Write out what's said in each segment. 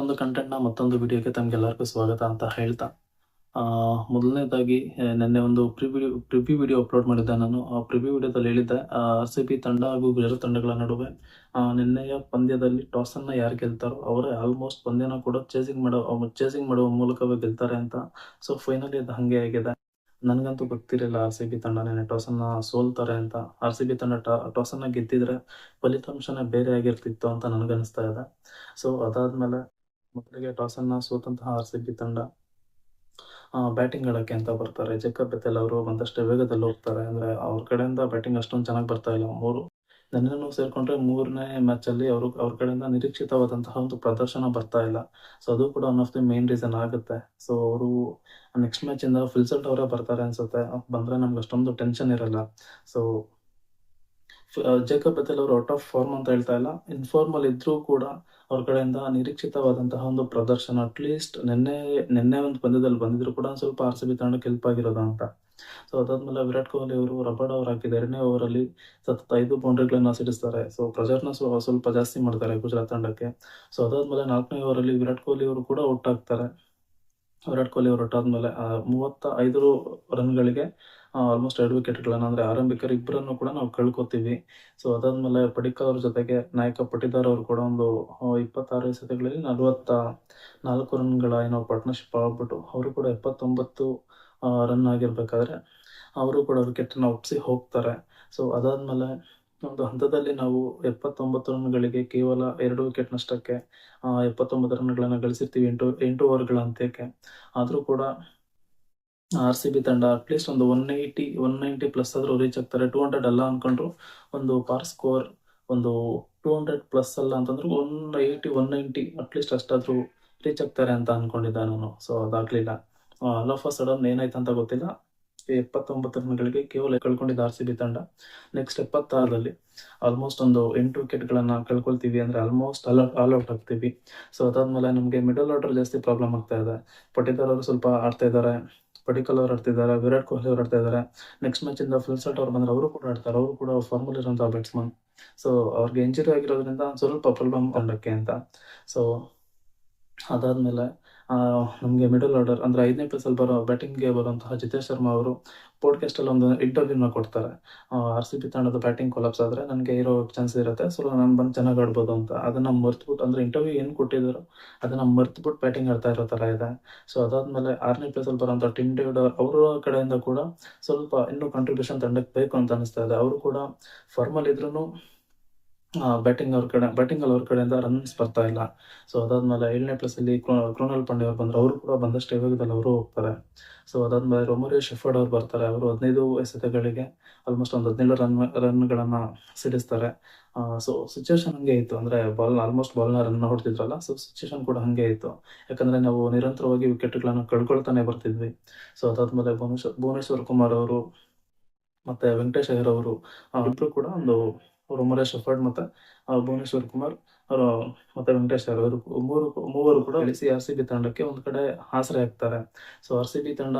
ಒಂದು ಕಂಟೆಂಟ್ನ ಮತ್ತೊಂದು ವಿಡಿಯೋಗೆ ತಮಗೆಲ್ಲರಿಗೂ ಸ್ವಾಗತ ಅಂತ ಹೇಳ್ತಾ ಮೊದಲನೇದಾಗಿ ನಿನ್ನೆ ಒಂದು ಪ್ರಿವ್ಯೂ ವಿಡಿಯೋ ಅಪ್ಲೋಡ್ ಮಾಡಿದ್ದೆ. ನಾನು ಆ ಪ್ರಿವ್ಯೂ ವಿಡಿಯೋದಲ್ಲಿ ಹೇಳಿದ್ದೆ RCB ತಂಡ ಹಾಗೂ ಬೇರೆ ತಂಡಗಳ ನಡುವೆ ನಿನ್ನೆಯ ಪಂದ್ಯದಲ್ಲಿ ಟಾಸನ್ನು ಯಾರು ಗೆಲ್ತಾರೋ ಅವರೇ ಆಲ್ಮೋಸ್ಟ್ ಪಂದ್ಯನ ಕೂಡ ಚೇಸಿಂಗ್ ಮಾಡುವ ಮೂಲಕವೇ ಗೆಲ್ತಾರೆ ಅಂತ. ಸೊ ಫೈನಲಿ ಅದು ಹಾಗೆ ಆಗಿದೆ. ನನಗಂತೂ ಗೊತ್ತಿರಲಿಲ್ಲ RCB ತಂಡ ನೆನ್ನೆ ಟಾಸನ್ನು ಸೋಲ್ತಾರೆ ಅಂತ. RCB ತಂಡ ಟಾಸನ್ನು ಗೆದ್ದಿದ್ರೆ ಫಲಿತಾಂಶನೇ ಬೇರೆ ಆಗಿರ್ತಿತ್ತು ಅಂತ ನನಗನ್ನಿಸ್ತಾ ಇದೆ. ಸೊ ಅದಾದ್ಮೇಲೆ ಮೊದಲಿಗೆ ಟಾಸನ್ನು ಸೋತಂತಹ RCB ತಂಡ ಬ್ಯಾಟಿಂಗ್ ಆಡೋಕ್ಕೆ ಅಂತ ಬರ್ತಾರೆ. ಜೇಕಬ್ ಬೆಥೆಲ್ ಅವರು ಒಂದಷ್ಟು ವೇಗದಲ್ಲಿ ಹೋಗ್ತಾರೆ. ಅಂದರೆ ಅವ್ರ ಕಡೆಯಿಂದ ಬ್ಯಾಟಿಂಗ್ ಅಷ್ಟೊಂದು ಚೆನ್ನಾಗಿ ಬರ್ತಾ ಇಲ್ಲ. ನೆನ್ನೆನೂ ಸೇರಿಕೊಂಡ್ರೆ ಮೂರನೇ ಮ್ಯಾಚಲ್ಲಿ ಅವ್ರ ಕಡೆಯಿಂದ ನಿರೀಕ್ಷಿತವಾದಂತಹ ಒಂದು ಪ್ರದರ್ಶನ ಬರ್ತಾ ಇಲ್ಲ. ಸೊ ಅದು ಕೂಡ one of the main reason ಆಗುತ್ತೆ. ಸೊ ಅವರು ನೆಕ್ಸ್ಟ್ ಮ್ಯಾಚಿಂದ ಫಿಲ್ಸಲ್ಟ್ ಅವರೇ ಬರ್ತಾರೆ ಅನ್ಸುತ್ತೆ. ಬಂದರೆ ನಮ್ಗೆ ಅಷ್ಟೊಂದು ಟೆನ್ಷನ್ ಇರಲ್ಲ. ಸೊ ಜೇಕಬ್ ಬೆಥೆಲ್ ಅವರು ಔಟ್ ಆಫ್ ಫಾರ್ಮ್ ಅಂತ ಹೇಳ್ತಾ ಇಲ್ಲ, ಇನ್ಫಾರ್ಮಲ್ ಇದ್ರೂ ಕೂಡ ಅವ್ರ ಕಡೆಯಿಂದ ನಿರೀಕ್ಷಿತವಾದಂತಹ ಒಂದು ಪ್ರದರ್ಶನ ಅಟ್ಲೀಸ್ಟ್ ನಿನ್ನೆ ಒಂದು ಪಂದ್ಯದಲ್ಲಿ ಬಂದಿದ್ರು ಕೂಡ ಸ್ವಲ್ಪ RCB ತಂಡಕ್ಕೆ ಹೆಲ್ಪ್ ಆಗಿರೋದು ಅಂತ. ಸೊ ಅದಾದ್ಮೇಲೆ ವಿರಾಟ್ ಕೊಹ್ಲಿ ಅವರು ರಬಾಡ್ ಓವರ್ ಹಾಕಿದ 2ನೇ ಓವರಲ್ಲಿ ಸತತ 5 ಬೌಂಡ್ರಿಗಳನ್ನ ಸಿಡಿಸ್ತಾರೆ. ಸೊ ಪ್ರೆಷರ್ನ ಸ್ವಲ್ಪ ಜಾಸ್ತಿ ಮಾಡ್ತಾರೆ ಗುಜರಾತ್ ತಂಡಕ್ಕೆ. ಸೊ ಅದಾದ್ಮೇಲೆ 4ನೇ ಓವರಲ್ಲಿ ವಿರಾಟ್ ಕೊಹ್ಲಿ ಅವರು ಕೂಡ ಔಟ್ ಆಗ್ತಾರೆ. ವಿರಾಟ್ ಕೊಹ್ಲಿ ಅವರು ಔಟ್ ಆದ್ಮೇಲೆ 35 ರನ್ಗಳಿಗೆ ಆಲ್ಮೋಸ್ಟ್ 2 ವಿಕೆಟ್ಗಳನ್ನ, ಅಂದರೆ ಆರಂಭಿಕರು ಇಬ್ಬರನ್ನು ಕೂಡ ನಾವು ಕಳ್ಕೊತೀವಿ. ಸೊ ಅದಾದ್ಮೇಲೆ ಪಡಿಕ್ಕಲ್ ಅವ್ರ ಜೊತೆಗೆ ನಾಯಕ ಪಟಿದಾರ್ ಅವರು ಕೂಡ ಒಂದು 26 ಎಸೆತಗಳಲ್ಲಿ 44 ರನ್ಗಳ ಏನೋ ಪಾರ್ಟ್ನರ್ಶಿಪ್ ಆಗ್ಬಿಟ್ಟು ಅವರು ಕೂಡ 79 ರನ್ ಆಗಿರ್ಬೇಕಾದ್ರೆ ಅವರು ಕೂಡ ವಿಕೆಟನ್ನು ಒಪ್ಪಿಸಿ ಹೋಗ್ತಾರೆ. ಸೊ ಅದಾದ್ಮೇಲೆ ಒಂದು ಹಂತದಲ್ಲಿ ನಾವು 79 ರನ್ಗಳಿಗೆ ಕೇವಲ 2 ವಿಕೆಟ್ ನಷ್ಟಕ್ಕೆ 79 ರನ್ಗಳನ್ನು ಗಳಿಸಿರ್ತೀವಿ 8 ಓವರ್ಗಳ ಅಂತ್ಯಕ್ಕೆ. ಆದರೂ ಕೂಡ RCB ತಂಡ ಅಟ್ಲೀಸ್ಟ್ ಒಂದು 190 ಪ್ಲಸ್ ಆದರೂ ರೀಚ್ ಆಗ್ತಾರೆ. 200 ಅಲ್ಲ ಅನ್ಕೊಂಡ್ರು, ಒಂದು ಪಾರ್ ಸ್ಕೋರ್ ಒಂದು 200 ಪ್ಲಸ್ ಅಲ್ಲ ಅಂತಂದ್ರೆ 190 ಅಟ್ಲೀಸ್ಟ್ ಅಷ್ಟಾದರೂ ರೀಚ್ ಆಗ್ತಾರೆ ಅಂತ ಅನ್ಕೊಂಡಿದ್ದೆ ನಾನು. ಸೊ ಅದಾಗಲಿಲ್ಲ. ಆಲ್ ಆಫ್ ಅ ಸಡನ್ ಏನಾಯ್ತು ಅಂತ ಗೊತ್ತಿಲ್ಲ. 79 ರನ್ಗಳಿಗೆ ಕೇವಲ ಕಳ್ಕೊಂಡಿದ್ದ RCB ತಂಡ ನೆಕ್ಸ್ಟ್ 76ರಲ್ಲಿ ಆಲ್ಮೋಸ್ಟ್ ಒಂದು 8 ವಿಕೆಟ್ಗಳನ್ನು ಕಳ್ಕೊಳ್ತೀವಿ. ಅಂದರೆ ಆಲ್ಮೋಸ್ಟ್ ಆಲ್ ಔಟ್ ಆಗ್ತೀವಿ. ಸೊ ಅದಾದ್ಮೇಲೆ ನಮಗೆ ಮಿಡಲ್ ಆರ್ಡರ್ ಜಾಸ್ತಿ ಪ್ರಾಬ್ಲಮ್ ಆಗ್ತಾ ಇದೆ. ಪಟಿದಾರ್ ಅವರು ಸ್ವಲ್ಪ ಆಡ್ತಾ ಇದ್ದಾರೆ, ಪಡಿಕ್ಕಲ್ ಅವರು ಆಡ್ತಿದ್ದಾರೆ, ವಿರಾಟ್ ಕೊಹ್ಲಿ ಅವರು ಆಡ್ತಾ ಇದ್ದಾರೆ. ನೆಕ್ಸ್ಟ್ ಮ್ಯಾಚಿಂದ ಫಿಲ್ಸಲ್ಟ್ ಅವ್ರು ಬಂದರೆ ಅವರು ಕೂಡ ಆಡ್ತಾರೆ. ಅವರು ಕೂಡ ಫಾರ್ಮಲ್ ಇರೋಂಥ ಬ್ಯಾಟ್ಸ್ಮನ್. ಸೊ ಅವ್ರಿಗೆ ಇಂಜುರಿ ಆಗಿರೋದ್ರಿಂದ ಸ್ವಲ್ಪ ಪ್ರಾಬ್ಲಮ್ ತಂಡಕ್ಕೆ ಅಂತ. ಸೊ ಅದಾದಮೇಲೆ ನಮಗೆ ಮಿಡಲ್ ಆರ್ಡರ್ ಅಂದರೆ 5ನೇ ಪ್ಲೇಸಲ್ಲಿ ಬ್ಯಾಟಿಂಗ್ಗೆ ಬರುವಂತಹ ಜಿತೇಶ್ ಶರ್ಮಾ ಅವರು ಪಾಡ್ಕಾಸ್ಟಲ್ಲಿ ಒಂದು ಇಂಟರ್ವ್ಯೂನ ಕೊಡ್ತಾರೆ. RCB ತಂಡದ ಬ್ಯಾಟಿಂಗ್ ಕೊಲಾಪ್ಸ್ ಆದರೆ ನನಗೆ ಇರೋ ಚಾನ್ಸಸ್ ಇರುತ್ತೆ, ಸೊ ನಾನು ಬಂದು ಚೆನ್ನಾಗಿ ಆಡ್ಬೋದು ಅಂತ. ಅದನ್ನು ಮರ್ತ್ಬಿಟ್ಟು, ಅಂದರೆ ಇಂಟರ್ವ್ಯೂ ಏನು ಕೊಟ್ಟಿದ್ದಾರೋ ಅದನ್ನು ಮರ್ತ್ಬಿಟ್ಟು ಬ್ಯಾಟಿಂಗ್ ಆಡ್ತಾ ಇರೋ ಥರ ಇದೆ. ಸೊ ಅದಾದಮೇಲೆ 6ನೇ ಪ್ಲೇಸಲ್ಲಿ ಬರೋಂಥ ಟಿಮ್ ಡೇವಿಡ್ ಅವರ ಕಡೆಯಿಂದ ಕೂಡ ಸ್ವಲ್ಪ ಇನ್ನೂ ಕಾಂಟ್ರಿಬ್ಯೂಷನ್ ತಂಡಕ್ಕೆ ಬೇಕು ಅಂತ ಅನಿಸ್ತಾ ಇದೆ. ಅವರು ಕೂಡ ಫಾರ್ಮಲ್ ಇದ್ರೂ ಬ್ಯಾಟಿಂಗ್ ಅವ್ರ ಕಡೆಯಿಂದ ರನ್ಸ್ ಬರ್ತಾ ಇಲ್ಲ. ಸೊ ಅದಾದ್ಮೇಲೆ 7ನೇ ಪ್ಲೇಸಲ್ಲಿ ಕೃಣಾಲ್ ಪಾಂಡ್ಯ ಅವ್ರು ಬಂದರು. ಅವರು ಕೂಡ ಬಂದಷ್ಟು ವೇಗದಲ್ಲಿ ಅವರು ಹೋಗ್ತಾರೆ. ಸೊ ಅದಾದ್ಮೇಲೆ ರೊಮೊರಿಯೋ ಶೆಫರ್ಡ್ ಅವ್ರು ಬರ್ತಾರೆ. ಅವರು 15 ಎಸೆತಗಳಿಗೆ ಆಲ್ಮೋಸ್ಟ್ ಒಂದು 17 ರನ್ಗಳನ್ನು ಸಿಡಿಸ್ತಾರೆ. ಸೊ ಸಿಚುವೇಶನ್ ಹಂಗೆ ಇತ್ತು, ಅಂದರೆ ಬಾಲ್ನ ರನ್ ಹೊಡ್ತಿದ್ರಲ್ಲ, ಸೊ ಸಿಚುವೇಶನ್ ಕೂಡ ಹಂಗೆ ಇತ್ತು. ಯಾಕಂದರೆ ನಾವು ನಿರಂತರವಾಗಿ ವಿಕೆಟ್ಗಳನ್ನು ಕಳ್ಕೊಳ್ತಾನೆ ಬರ್ತಿದ್ವಿ. ಸೊ ಅದಾದ್ಮೇಲೆ ಭುವನೇಶ್ವರ್ ಕುಮಾರ್ ಅವರು ಮತ್ತು ವೆಂಕಟೇಶ್ ಅಯ್ಯರ್ ಅವರು ಇಬ್ಬರು ಕೂಡ ಒಂದು ರೊಮೊರಿಯೋ ಶೆಫರ್ಡ್ ಮತ್ತು ಭುವನೇಶ್ವರ್ ಕುಮಾರ್ ಅವರು ಮತ್ತು ವೆಂಕಟೇಶ್ ಅಯ್ಯರ್ ಅವರು ಮೂವರು ಕೂಡ ಗಳಿಸಿ RCB ತಂಡಕ್ಕೆ ಒಂದು ಕಡೆ ಆಸರೆ ಆಗ್ತಾರೆ. ಸೊ RCB ತಂಡ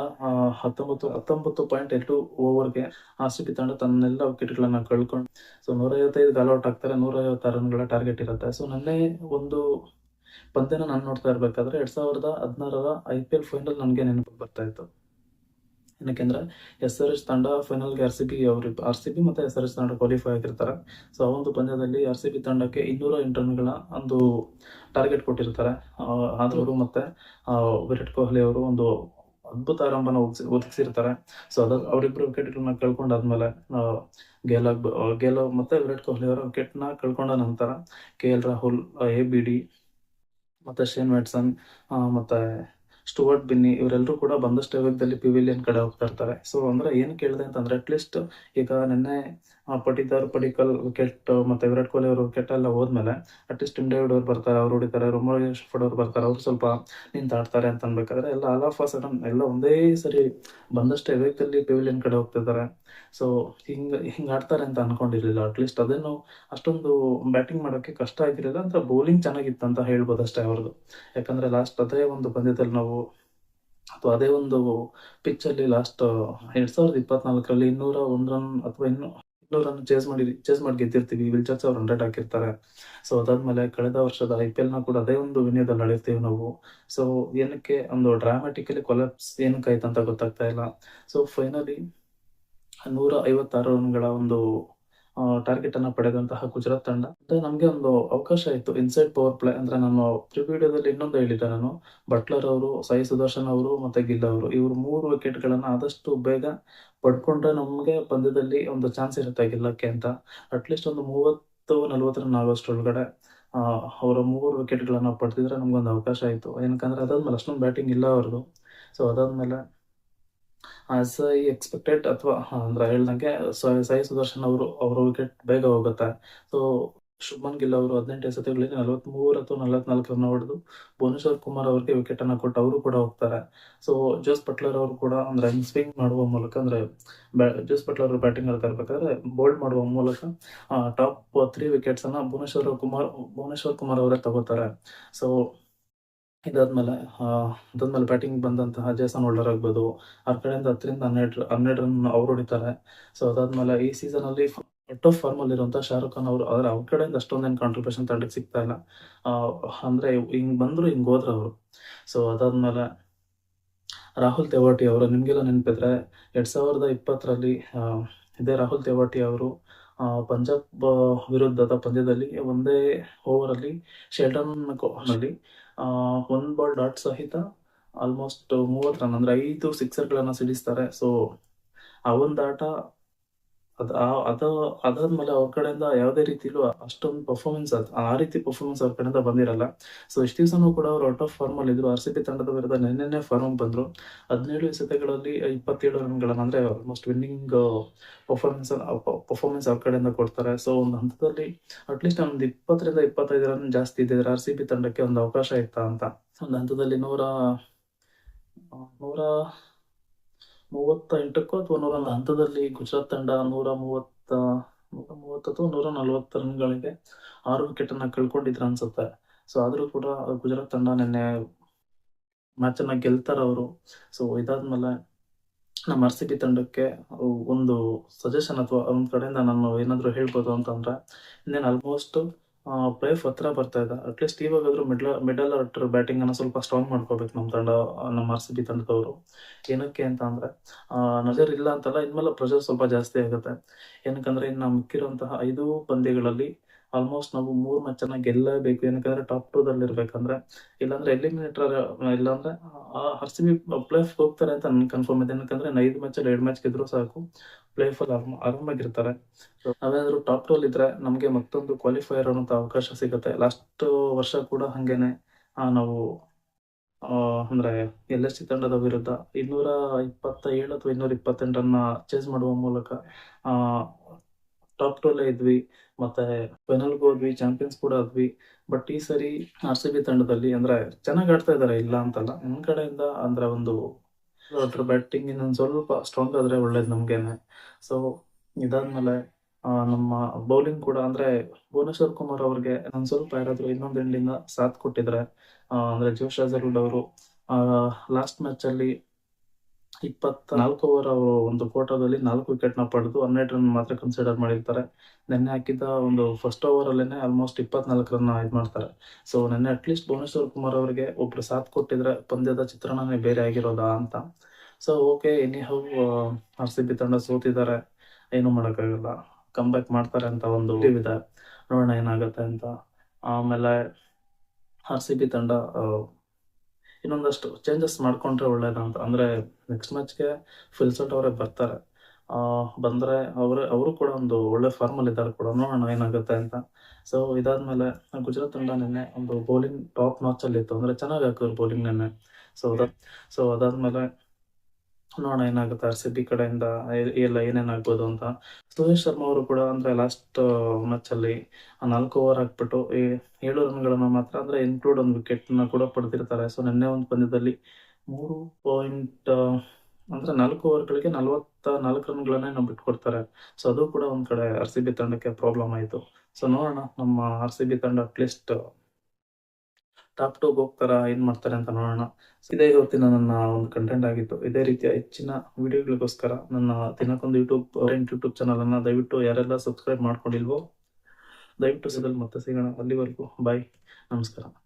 19.2 ಓವರ್ಗೆ RCB ತಂಡ ತನ್ನೆಲ್ಲ ವಿಕೆಟ್ಗಳನ್ನು ಕಳ್ಕೊಂಡು ಸೊ 155 ಔಟ್ ಆಗ್ತಾರೆ. 156 ರನ್ಗಳ ಟಾರ್ಗೆಟ್ ಇರುತ್ತೆ. ಸೊ ನನ್ನೇ ಒಂದು ಪಂದ್ಯನ ನಾನು ನೋಡ್ತಾ ಇರಬೇಕಾದ್ರೆ 2016ರ IPL ಫೈನಲ್ ನನಗೆ ನೆನಪು ಬರ್ತಾ ಇತ್ತು. ಏನಕ್ಕೆಂದರೆ SRH ತಂಡ ಫೈನಲ್ಗೆ RCB ಮತ್ತು SRH ತಂಡ ಕ್ವಾಲಿಫೈ ಆಗಿರ್ತಾರೆ. ಸೊ ಆ ಒಂದು ಪಂದ್ಯದಲ್ಲಿ RCB ತಂಡಕ್ಕೆ 208 ರನ್ಗಳ ಒಂದು ಟಾರ್ಗೆಟ್ ಕೊಟ್ಟಿರ್ತಾರೆ. ಆದರೂ ಮತ್ತು ವಿರಾಟ್ ಕೊಹ್ಲಿ ಅವರು ಒಂದು ಅದ್ಭುತ ಆರಂಭನ ಒದಗಿಸಿರ್ತಾರೆ. ಸೊ ಅವರಿಬ್ಬರು ವಿಕೆಟ್ಗಳನ್ನ ಕಳ್ಕೊಂಡಾದ್ಮೇಲೆ ಗೆಲ್ ಮತ್ತು ವಿರಾಟ್ ಕೊಹ್ಲಿ ಅವರ ವಿಕೆಟ್ನ ಕಳ್ಕೊಂಡ ನಂತರ KL ರಾಹುಲ್, ABD ಮತ್ತು ಶೇನ್ ವ್ಯಾಟ್ಸನ್ ಮತ್ತು ಸ್ಟುವರ್ಟ್ ಬಿನ್ನಿ ಇವರೆಲ್ಲರೂ ಕೂಡ ಬಂದಷ್ಟು ವೇಗದಲ್ಲಿ ಪಿವಿಲಿಯನ್ ಕಡೆ ಹೋಗ್ತಾ ಇರ್ತಾರೆ. ಸೊ ಅಂದರೆ ಏನು ಕೇಳಿದೆ ಅಂತಂದರೆ ಅಟ್ಲೀಸ್ಟ್ ಈಗ ನಿನ್ನೆ ಪಡಿಕ್ಕಲ್ ವಿಕೆಟ್ ಮತ್ತು ವಿರಾಟ್ ಕೊಹ್ಲಿ ಅವರು ವಿಕೆಟ್ ಎಲ್ಲ ಹೋದ್ಮೇಲೆ ಅಟ್ಲೀಸ್ಟ್ ಟಿಮ್ ಡೇವಿಡ್ ಅವ್ರು ಬರ್ತಾರೆ, ಅವ್ರು ಹೊಡಿತಾರೆ, ರೊಮೊರಿಯೋ ಶೆಫರ್ಡ್ ಅವ್ರು ಬರ್ತಾರೆ, ಅವ್ರು ಸ್ವಲ್ಪ ನಿಂತಾಡ್ತಾರೆ ಅಂತ ಅನ್ಬೇಕಾದ್ರೆ ಎಲ್ಲ ಆಲ್ ಆಫ್ ಅ ಸಡನ್ ಎಲ್ಲ ಒಂದೇ ಸರಿ ಬಂದಷ್ಟೇ ವೇಗದಲ್ಲಿ ಪಿವಿಲಿಯನ್ ಕಡೆ ಹೋಗ್ತಿದ್ದಾರೆ. ಸೊ ಹಿಂಗೆ ಆಡ್ತಾರೆ ಅಂತ ಅನ್ಕೊಂಡಿರ್ಲಿಲ್ಲ. ಅಟ್ಲೀಸ್ಟ್ ಅದೇನು ಅಷ್ಟೊಂದು ಬ್ಯಾಟಿಂಗ್ ಮಾಡೋಕ್ಕೆ ಕಷ್ಟ ಆಗಿರಲಿಲ್ಲ, ಅಂತ ಬೌಲಿಂಗ್ ಚೆನ್ನಾಗಿತ್ತು ಅಂತ ಹೇಳ್ಬೋದು ಅಷ್ಟೇ ಅವ್ರದ್ದು. ಯಾಕಂದರೆ ಲಾಸ್ಟ್ ಅದೇ ಒಂದು ಪಂದ್ಯದಲ್ಲಿ ನಾವು ಅಥವಾ ಅದೇ ಒಂದು ಪಿಚ್ಚಲ್ಲಿ ಲಾಸ್ಟ್ 2024ರಲ್ಲಿ 201 ರನ್ ಅಥವಾ ರನ್ ಚೇಸ್ ಮಾಡಿ ಗೆದ್ದಿರ್ತೀವಿ. ವಿಲ್‌ಜಾಕ್ಸ್ ಅವ್ರು 100 ಹಾಕಿರ್ತಾರೆ. ಸೊ ಅದಾದ್ಮೇಲೆ ಕಳೆದ ವರ್ಷದ IPLನ ಕೂಡ ಅದೇ ಒಂದು ವಿನಯದಲ್ಲಿ ಆಡಿರ್ತೀವಿ ನಾವು. ಸೊ ಏನಕ್ಕೆ ಒಂದು ಡ್ರಾಮ್ಯಾಟಿಕಲಿ ಕೊಲ್ಯಾಪ್ಸ್ ಏನಕ್ಕಾಯ್ತು ಅಂತ ಗೊತ್ತಾಗ್ತಾ ಇಲ್ಲ. ಸೊ ಫೈನಲಿ 156 ರನ್‌ಗಳ ಒಂದು ಟಾರ್ಗೆಟ್ ಅನ್ನ ಪಡೆದಂತಹ ಗುಜರಾತ್ ತಂಡ ಮತ್ತೆ ನಮ್ಗೆ ಒಂದು ಅವಕಾಶ ಇತ್ತು ಇನ್ಸೈಡ್ ಪವರ್ ಪ್ಲೇ. ಅಂದ್ರೆ ನಾನು ವಿಡಿಯೋದಲ್ಲಿ ಇನ್ನೊಂದು ಹೇಳಿದ್ದೆ ನಾನು. ಬಟ್ಲರ್ ಅವರು, ಸಾಯಿ ಸುದರ್ಶನ್ ಅವರು ಮತ್ತೆ ಗಿಲ್ ಅವರು ಇವರು 3 ವಿಕೆಟ್‌ಗಳನ್ನ ಆದಷ್ಟು ಬೇಗ ಪಡ್ಕೊಂಡ್ರೆ ನಮ್ಗೆ ಪಂದ್ಯದಲ್ಲಿ ಒಂದು ಚಾನ್ಸ್ ಇರುತ್ತೆ ಗೆಲ್ಲಕ್ಕೆ ಅಂತ. ಅಟ್‌ಲೀಸ್ಟ್ ಒಂದು 30-40 ರನ್ ಆಗೋಷ್ಟ್ರೊಳಗಡೆ ಅವರ 3 ವಿಕೆಟ್‌ಗಳನ್ನ ಪಡೆದಿದ್ರೆ ನಮ್ಗೊಂದು ಅವಕಾಶ ಇತ್ತು. ಏನಕ್ಕಂದ್ರೆ ಅದಾದ್ಮೇಲೆ ಅಷ್ಟೊಂದು ಬ್ಯಾಟಿಂಗ್ ಇಲ್ಲ ಅವ್ರದ್ದು. ಸೊ ಅದಾದ್ಮೇಲೆ ಆಸ್ ಐ ಎಕ್ಸ್‌ಪೆಕ್ಟೆಡ್ ಅಥವಾ ಅಂದ್ರೆ ಹೇಳ್ದಂಗೆ ಸಾಯಿ ಸುದರ್ಶನ್ ಅವ್ರ ವಿಕೆಟ್ ಬೇಗ ಹೋಗುತ್ತೆ. ಸೊ ಶುಭ್ಮನ್ ಗಿಲ್ ಅವರು 18 ಎಸೆತಗಳಲ್ಲಿ 43 ಅಥವಾ 44 ರನ್ ಹೊಡೆದು ಭುವನೇಶ್ವರ್ ಕುಮಾರ್ ಅವರಿಗೆ ವಿಕೆಟ್ ಅನ್ನ ಕೊಟ್ಟು ಅವರು ಕೂಡ ಹೋಗ್ತಾರೆ. ಸೊ ಜೋಸ್ ಬಟ್ಲರ್ ಅವರು ಕೂಡ ಅಂದ್ರೆ ಸ್ವಿಂಗ್ ಮಾಡುವ ಮೂಲಕ ಅಂದ್ರೆ ಜೋಸ್ ಬಟ್ಲರ್ ಅವರು ಬ್ಯಾಟಿಂಗ್ ಆಡ್ತಾ ಇರ್ಬೇಕಾದ್ರೆ ಬೋಲ್ಡ್ ಮಾಡುವ ಮೂಲಕ ಟಾಪ್ 3 ವಿಕೆಟ್ಸ್ ಅನ್ನ ಭುವನೇಶ್ವರ್ ಕುಮಾರ್ ಅವರೇ ತಗೋತಾರೆ. ಸೊ ಇದಾದ್ಮೇಲೆ ಬ್ಯಾಟಿಂಗ್ ಬಂದಂತಹ ಜೇಸನ್ ಹೋಲ್ಡರ್ ಆಗ್ಬೋದು, ಅವ್ರ ಕಡೆಯಿಂದ 10ರಿಂದ 12 ರನ್ ಅವ್ರು ಹೊಡಿತಾರೆ. ಸೊ ಅದಾದ್ಮೇಲೆ ಈ ಸೀಸನ್ ಅಲ್ಲಿ ಔಟ್ ಆಫ್ ಫಾರ್ಮ್ ಅಲ್ಲಿರುವಂತಹ ಶಾರುಖ್ ಖಾನ್ ಅವರು ಅವ್ರ ಕಡೆಯಿಂದ ಅಷ್ಟೊಂದೇನು ಕಾಂಟ್ರಿಬ್ಯೂಷನ್ ತಂಡಕ್ಕೆ ಸಿಗ್ತಾ ಇಲ್ಲ. ಅಂದ್ರೆ ಹಿಂಗ್ ಬಂದ್ರು ಹಿಂಗ್ ಹೋದ್ರು ಅವರು. ಸೊ ಅದಾದ್ಮೇಲೆ ರಾಹುಲ್ ತೆವಾಟಿ ಅವರು ನಿಮ್ಗೆಲ್ಲ ನೆನಪಿದ್ರೆ 2020ರಲ್ಲಿ ಇದೇ ರಾಹುಲ್ ತೆವಾಟಿ ಅವರು ಪಂಜಾಬ್ ವಿರುದ್ಧದ ಪಂದ್ಯದಲ್ಲಿ ಒಂದೇ ಓವರಲ್ಲಿ ಶೆಲ್ಟನ್ ನಲ್ಲಿ 1 ಬಾಲ್ ಡಾಟ್ ಸಹಿತ ಆಲ್ಮೋಸ್ಟ್ 30 ರನ್ ಅಂದ್ರೆ 5 ಸಿಕ್ಸರ್‌ಗಳನ್ನ ಸಿಡಿಸ್ತಾರೆ. ಸೊ ಆ ಒಂದು ಆಟ ಅದಾದ್ಮೇಲೆ ಅವ್ರ ಕಡೆಯಿಂದ ಯಾವುದೇ ರೀತಿಲೂ ಅಷ್ಟೊಂದು ಆ ರೀತಿ ಪರ್ಫಾರ್ಮೆನ್ಸ್ ಅವ್ರ ಕಡೆಯಿಂದ ಬಂದಿರಲ್ಲ. ಸೊ ಇಷ್ಟು ದಿವಸನೂ ಕೂಡ ಅವರು ಔಟ್ ಆಫ್ ಫಾರ್ಮ್ ಅಲ್ಲಿ ಇದ್ರು. RCB ತಂಡದ ವಿರುದ್ಧ ನೆನ್ನೆನೇ ಫಾರ್ಮ್ ಬಂದ್ರು. 17 ಎಸೆತಗಳಲ್ಲಿ 27 ರನ್‌ಗಳನ್ನ ಅಂದ್ರೆ ಆಲ್ಮೋಸ್ಟ್ ವಿನ್ನಿಂಗ್ ಪರ್ಫಾರ್ಮೆನ್ಸ್ ಅವ್ರ ಕಡೆಯಿಂದ ಕೊಡ್ತಾರೆ. ಸೊ ಒಂದು ಹಂತದಲ್ಲಿ ಅಟ್ಲೀಸ್ಟ್ ಒಂದು 20ರಿಂದ 25 ರನ್ ಜಾಸ್ತಿ ಇದ್ದಿದ್ರೆ RCB ತಂಡಕ್ಕೆ ಒಂದು ಅವಕಾಶ ಇತ್ತಾ ಅಂತ. ಒಂದು ಹಂತದಲ್ಲಿ 138 ಅಥವಾ 100 ಹಂತದಲ್ಲಿ ಗುಜರಾತ್ ತಂಡ 130 ಅಥವಾ 140 ರನ್‌ಗಳಿಗೆ 6 ವಿಕೆಟ್ ಅನ್ನ ಕಳ್ಕೊಂಡಿದ್ರು ಅನ್ಸುತ್ತೆ. ಸೊ ಆದ್ರೂ ಕೂಡ ಗುಜರಾತ್ ತಂಡ ನಿನ್ನೆ ಮ್ಯಾಚ್ ಅನ್ನ ಗೆಲ್ತಾರ ಅವರು. ಸೊ ಇದಾದ್ಮೇಲೆ ನಮ್ಮ RCB ತಂಡಕ್ಕೆ ಒಂದು ಸಜೆಷನ್ ಅಥವಾ ಒಂದ್ ಕಡೆಯಿಂದ ನಾನು ಏನಾದ್ರು ಹೇಳ್ಬೋದು ಅಂತಂದ್ರೆ ಇನ್ನೇನು ಆಲ್ಮೋಸ್ಟ್ ಪ್ಲೇ ಆಫ್ ಹತ್ರ ಬರ್ತಾ ಇದೆ. ಅಟ್ಲೀಸ್ಟ್ ಇವಾಗಾದ್ರೂ ಮಿಡಲ್ ಆರ್ಡರ್ ಬ್ಯಾಟಿಂಗ್ ಅನ್ನ ಸ್ವಲ್ಪ ಸ್ಟ್ರಾಂಗ್ ಮಾಡ್ಕೋಬೇಕು ನಮ್ಮ RCB ತಂಡದವರು. ಏನಕ್ಕೆ ಅಂತ ಅಂದ್ರೆ ನಜರ್ ಇಲ್ಲ ಅಂತಲ್ಲ, ಇನ್ಮೇಲೆ ಪ್ರೆಷರ್ ಸ್ವಲ್ಪ ಜಾಸ್ತಿ ಆಗುತ್ತೆ. ಏನಕ್ಕಂದ್ರೆ ಇನ್ನು ಮಿಕ್ಕಿರುವಂತಹ 5 ಪಂದ್ಯಗಳಲ್ಲಿ ಆಲ್ಮೋಸ್ಟ್ ನಾವು 3 ಮ್ಯಾಚ್ ಅನ್ನ ಗೆಲ್ಲಬೇಕು. ಏನಕ್ಕಂದ್ರೆ ಟಾಪ್ 2 ದಲ್ಲಿ ಇರ್ಬೇಕಂದ್ರೆ, ಇಲ್ಲಾಂದ್ರೆ ಎಲಿಮಿನೇಟರ್ ಇಲ್ಲಾಂದ್ರೆ RCB ಪ್ಲೇ ಆಫ್ ಹೋಗ್ತಾರೆ ಅಂತ ನನ್ಗೆ ಕನ್ಫರ್ಮ್ ಇದೆ. ಏನಕ್ಕಂದ್ರೆ 5 ಮ್ಯಾಚಲ್ಲಿ 2 ಮ್ಯಾಚ್ ಗೆದ್ರು ಸಾಕು, ಪ್ಲೇ ಆಫ್ ಅಲ್ಲಿ ಆರಾಮಾಗಿರ್ತಾರೆ. ನಾವೇನಾದ್ರೂ ಟಾಪ್ 2 ಅಲ್ಲಿ ಇದ್ರೆ ನಮ್ಗೆ ಮತ್ತೊಂದು ಕ್ವಾಲಿಫೈಯರ್ ಅನ್ನೋ ಅವಕಾಶ ಸಿಗುತ್ತೆ. ಲಾಸ್ಟ್ ವರ್ಷ ಕೂಡ ಹಂಗೇನೆ ನಾವು ಅಂದ್ರೆ LSG ತಂಡದ ವಿರುದ್ಧ 227 ಅಥವಾ 228 ರನ್ನ ಚೇಸ್ ಮಾಡುವ ಮೂಲಕ ಟಾಪ್ 2 ಅಲ್ಲೇ ಇದ್ವಿ. ಮತ್ತೆ ಫೈನಲ್‌ಗೂ ಹೋದ್ವಿ, ಚಾಂಪಿಯನ್ಸ್ ಕೂಡ ಆದ್ವಿ. ಬಟ್ ಈ ಸರಿ RCB ತಂಡದಲ್ಲಿ ಅಂದ್ರೆ ಚೆನ್ನಾಗಿ ಆಡ್ತಾ ಇದಾರೆ, ಇಲ್ಲ ಅಂತಲ್ಲ. ನಮ್ ಕಡೆಯಿಂದ ಅಂದ್ರೆ ಒಂದು ಬ್ಯಾಟಿಂಗ್ ಇನ್ನೊಂದ್ ಸ್ವಲ್ಪ ಸ್ಟ್ರಾಂಗ್ ಆದ್ರೆ ಒಳ್ಳೇದು ನಮ್ಗೇನೆ. ಸೊ ಇದಾದ್ಮೇಲೆ ನಮ್ಮ ಬೌಲಿಂಗ್ ಕೂಡ ಅಂದ್ರೆ ಭುವನೇಶ್ವರ್ ಕುಮಾರ್ ಅವ್ರಿಗೆ ಒಂದ್ ಸ್ವಲ್ಪ ಯಾರಾದ್ರೂ ಇನ್ನೊಂದ್ ಎಂಡಿಂದ ಸಾಥ್ ಕೊಟ್ಟಿದ್ರೆ ಅಂದ್ರೆ ಜೋಶ್ ಹಜಾರ್ವುಡ್ ಅವರು ಲಾಸ್ಟ್ ಮ್ಯಾಚ್ ಅಲ್ಲಿ 24 ಓವರ್ ಅವರು ಒಂದು ಕೋಟಾದಲ್ಲಿ 4 ವಿಕೆಟ್ ನ ಪಡೆದು 12 ರನ್ ಮಾತ್ರ ಕನ್ಸಿಡರ್ ಮಾಡಿರ್ತಾರೆ. ನೆನ್ನೆ ಹಾಕಿದ್ದ ಒಂದು ಫಸ್ಟ್ ಓವರ್ ಅಲ್ಲೇನೆ ಆಲ್ಮೋಸ್ಟ್ 24 ರನ್ ಇದ್ ಮಾಡ್ತಾರೆ. ಸೊ ನೆನ್ನೆ ಅಟ್ಲೀಸ್ಟ್ ಭುವನೇಶ್ವರ್ ಕುಮಾರ್ ಅವರಿಗೆ ಒಬ್ರು ಸಾಥ್ ಕೊಟ್ಟಿದ್ರೆ ಪಂದ್ಯದ ಚಿತ್ರಣನೇ ಬೇರೆ ಆಗಿರೋದಾ ಅಂತ. ಸೊ ಓಕೆ, ಎನಿಹೌ RCB ತಂಡ ಸೋತಿದ್ದಾರೆ, ಏನು ಮಾಡಕ್ಕಾಗಲ್ಲ. ಕಮ್ ಬ್ಯಾಕ್ ಮಾಡ್ತಾರೆ ಅಂತ ಒಂದು ಇದೆ. ನೋಡೋಣ ಏನಾಗುತ್ತೆ ಅಂತ. ಆಮೇಲೆ RCB ತಂಡ ಇನ್ನೊಂದಷ್ಟು ಚೇಂಜಸ್ ಮಾಡ್ಕೊಂಡ್ರೆ ಒಳ್ಳೇದಂತ. ಅಂದ್ರೆ ನೆಕ್ಸ್ಟ್ ಮ್ಯಾಚ್‌ಗೆ ಫಿಲ್ಸಟ್ ಅವರೇ ಬರ್ತಾರೆ. ಬಂದ್ರೆ ಅವರು ಕೂಡ ಒಂದು ಒಳ್ಳೆ ಫಾರ್ಮ್ ಅಲ್ಲಿ ಇದ್ದಾರೆ ಕೂಡ. ನೋಡೋಣ ಏನಾಗುತ್ತೆ ಅಂತ. ಸೊ ಇದಾದ್ಮೇಲೆ ಗುಜರಾತ್ ತಂಡ ನಿನ್ನೆ ಒಂದು ಬೌಲಿಂಗ್ ಟಾಪ್ ನಾಚ್ ಅಲ್ಲಿ ಇತ್ತು. ಅಂದ್ರೆ ಚೆನ್ನಾಗಿ ಹಾಕಿದ್ರು ಬೌಲಿಂಗ್ ನಿನ್ನೆ. ಸೊ ಅದಾದ್ಮೇಲೆ ನೋಡೋಣ ಏನಾಗುತ್ತೆ RCB ಕಡೆಯಿಂದ ಎಲ್ಲ ಏನೇನಾಗ್ಬೋದು ಅಂತ. ಸುರೇಶ್ ಶರ್ಮಾ ಅವರು ಕೂಡ ಅಂದ್ರೆ ಲಾಸ್ಟ್ ಮ್ಯಾಚ್ ಅಲ್ಲಿ 4 ಓವರ್ ಹಾಕ್ಬಿಟ್ಟು 7 ರನ್‌ಗಳನ್ನ ಮಾತ್ರ ಅಂದ್ರೆ ಇನ್ಕ್ಲೂಡ್ ಒಂದು ವಿಕೆಟ್ ನ ಕೂಡ ಪಡೆದಿರ್ತಾರೆ. ಸೊ ನಿನ್ನೆ ಒಂದು ಪಂದ್ಯದಲ್ಲಿ 3 ಪಾಯಿಂಟ್ ಅಂದ್ರೆ 4 ಓವರ್‌ಗಳಿಗೆ 44 ರನ್‌ಗಳನ್ನೇ ಬಿಟ್ಕೊಡ್ತಾರೆ. ಸೊ ಅದು ಕೂಡ ಒಂದ್ ಕಡೆ RCB ತಂಡಕ್ಕೆ ಪ್ರಾಬ್ಲಮ್ ಆಯ್ತು. ಸೊ ನೋಡೋಣ ನಮ್ಮ RCB ತಂಡ ಅಟ್ಲೀಸ್ಟ್ ಟಾಪ್ ಟೂಗೆ ಹೋಗ್ತಾರಾ, ಏನು ಮಾಡ್ತಾರೆ ಅಂತ ನೋಡೋಣ. ಇದೇ ಇವತ್ತಿನ ನನ್ನ ಒಂದು ಕಂಟೆಂಟ್ ಆಗಿತ್ತು. ಇದೇ ರೀತಿಯ ಹೆಚ್ಚಿನ ವಿಡಿಯೋಗಳಿಗೋಸ್ಕರ ನನ್ನ ದಿನಕ್ಕೊಂದು ಯೂಟ್ಯೂಬ್ ಚಾನಲನ್ನು ದಯವಿಟ್ಟು ಯಾರೆಲ್ಲ ಸಬ್ಸ್ಕ್ರೈಬ್ ಮಾಡ್ಕೊಂಡಿಲ್ವೋ ದಯವಿಟ್ಟು ಮತ್ತೆ ಸಿಗೋಣ. ಅಲ್ಲಿವರೆಗೂ ಬಾಯ್, ನಮಸ್ಕಾರ.